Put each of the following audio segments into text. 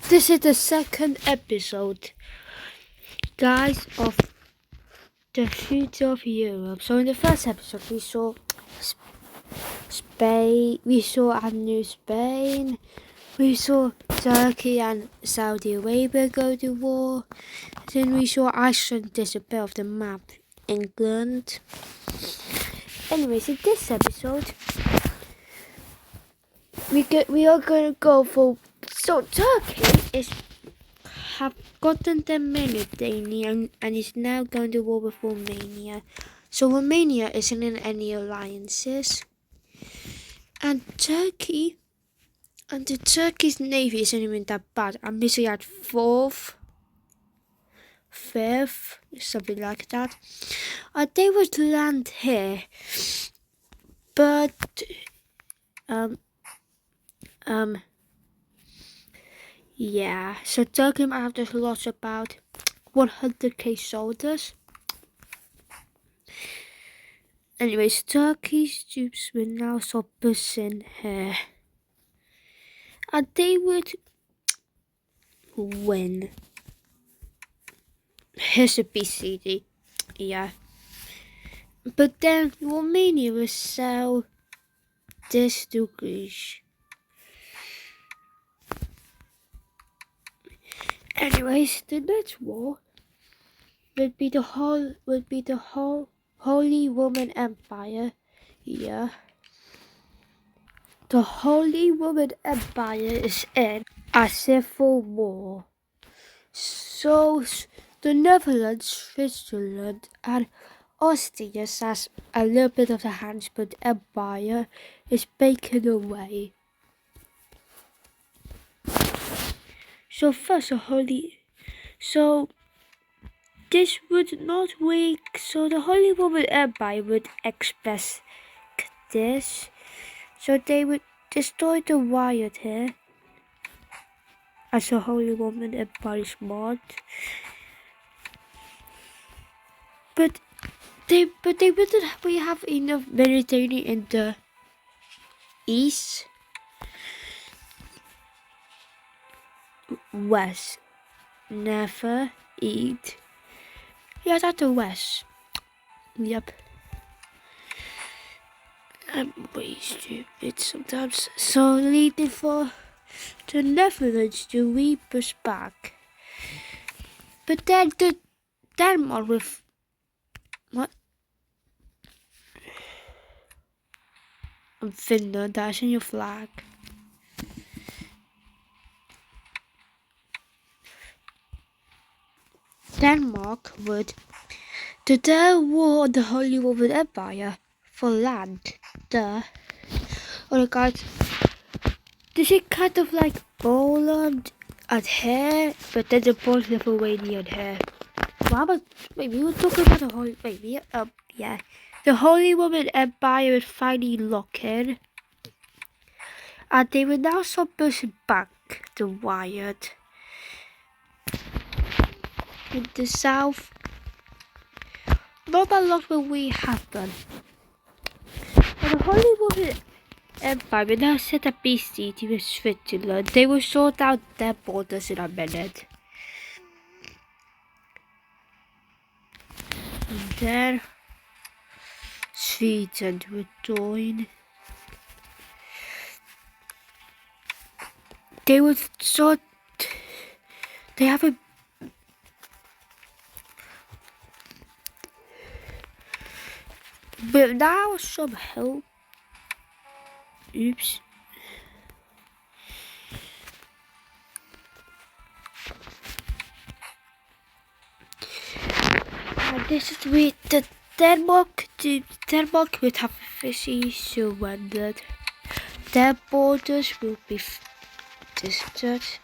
This is the second episode, guys, of the future of Europe. So in the first episode, we saw Spain, we saw a new Spain, we saw Turkey and Saudi Arabia go to war. Then we saw Iceland disappear off the map, England. Anyways, in this episode, we are gonna go for. So Turkey have gotten the Mediterranean and is now going to war with Romania. So Romania isn't in any alliances. And Turkey, and the Turkish navy isn't even that bad. I'm missing at fourth, fifth, something like that. They would land here, but yeah. So Turkey might have just lost about 100k soldiers. Anyways, Turkey's troops will now stop pushing here. And they would win. Here's a BCD. Yeah. But then Romania will sell this to Greece. Anyways, the next war would be the Holy Roman Empire. Yeah. The Holy Roman Empire is in a civil war. So the Netherlands, Switzerland, and Austria has a little bit of the hands, but the empire is breaking away. So first, this would not work. So the Holy Roman Empire would expect this. So they would destroy the riot here as the Holy Roman Empire is mod. But they wouldn't have enough military in the east, west, never eat. Yeah, that's the west. Yep. I'm way stupid sometimes. So leading for the Netherlands to repush back. But then the Denmark with what? Finland, that's in your flag. Denmark would declare war on the Holy Roman Empire for land. Oh guys, this is kind of like Poland and here, but then the Polish Lithuanian here. How about maybe we're talking about the Holy yeah. The Holy Roman Empire is finally locking. And they will now start pushing back the riot. In the south, not a lot will really happen. But the Holy Roman Empire will now set a peace treaty with Switzerland. They will sort out their borders in a minute. And then Sweden will join. They would sort. They have a. But now some help. Oops. And this is with the Denmark would have officially surrendered. Their borders will be disturbed.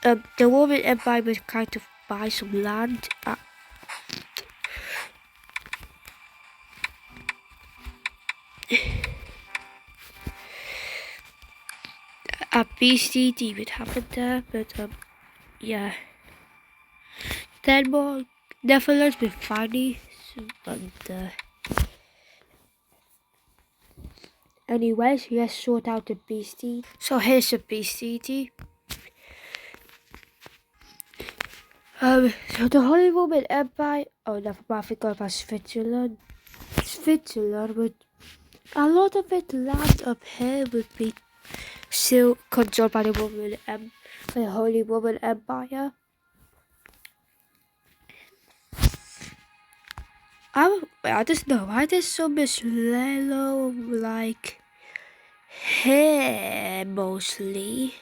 The Roman Empire would kind of buy some land. A BCD would happen there, but yeah. Denmark, Netherlands will finally surrender. anyways, let's sort out the BC. So here's the BCD. So the Holy Roman Empire. Oh, never mind. I forgot about Switzerland. Switzerland would. A lot of it land up here would be still controlled by the Holy Roman Empire. I just know why there's so much yellow, like hair mostly.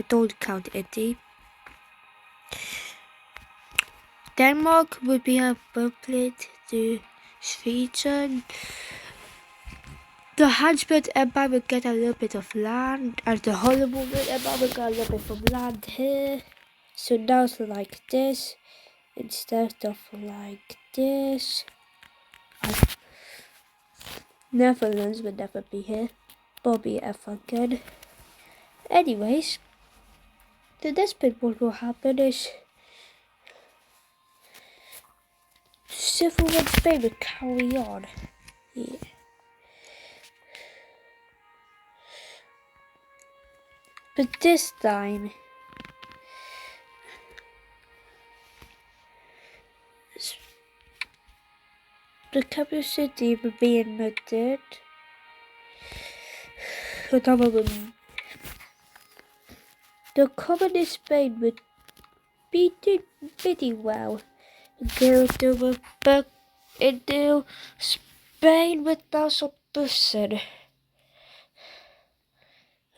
Don't count Italy. Denmark would be a birthplace to Sweden. The Habsburg Empire would get a little bit of land, and the Holy Roman Empire would get a little bit of land here. So now it's like this, instead of like this. Netherlands would never be here. Bobby ever again. Anyways, the next bit what will happen is Civil War in Spain will carry on. Yeah. But this time, the capital city will be invaded. The communist Spain would be doing pretty well. Go to back into Spain without some person.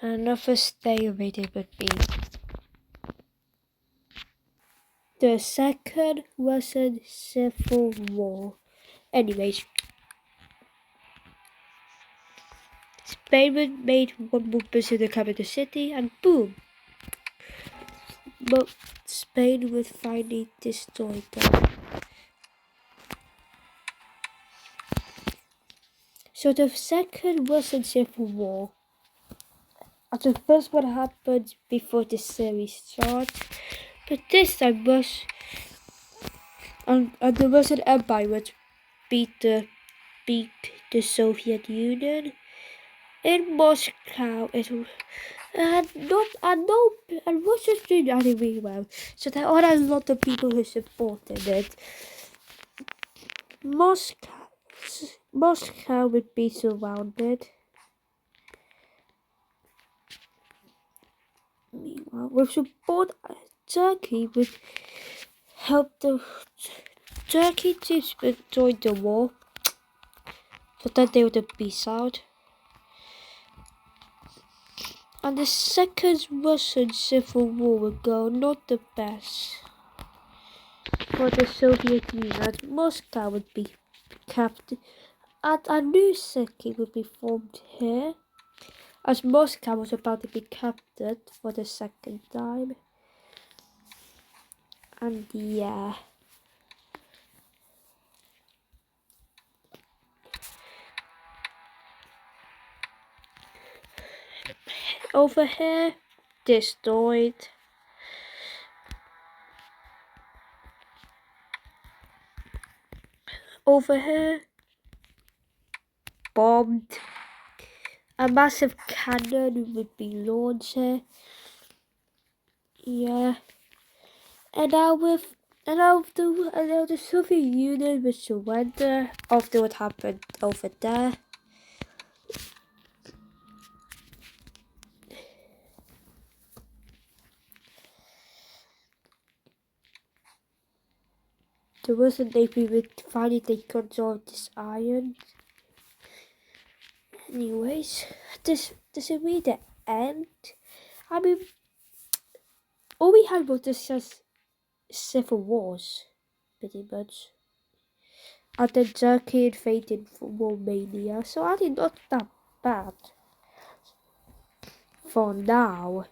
Another stalemate would be the Second Russian Civil War. Anyways, Spain would made one more push in the capital city, and boom! But Spain would finally destroy them. So the Second Russian Civil War. And the first one happened before the series starts, but this time and the Russian Empire would beat the Soviet Union in Moscow. And Russia's doing really well. So there are a lot of people who supported it. Moscow would be surrounded. Meanwhile, with support, Turkey would help the Turkey to join the war, so that they would peace out. And the Second Russian Civil War would go not the best for the Soviet Union. Moscow would be captured, and a new city would be formed here, as Moscow was about to be captured for the second time. And yeah. Over here, destroyed. Over here, bombed. A massive cannon would be launched here. Yeah. And now the Soviet Union would surrender after what happened over there. The Russian Navy would finally take control of this island. Anyways, this is really the end. I mean, all we had was just civil wars, pretty much. And then Turkey invaded Romania, so I think not that bad for now.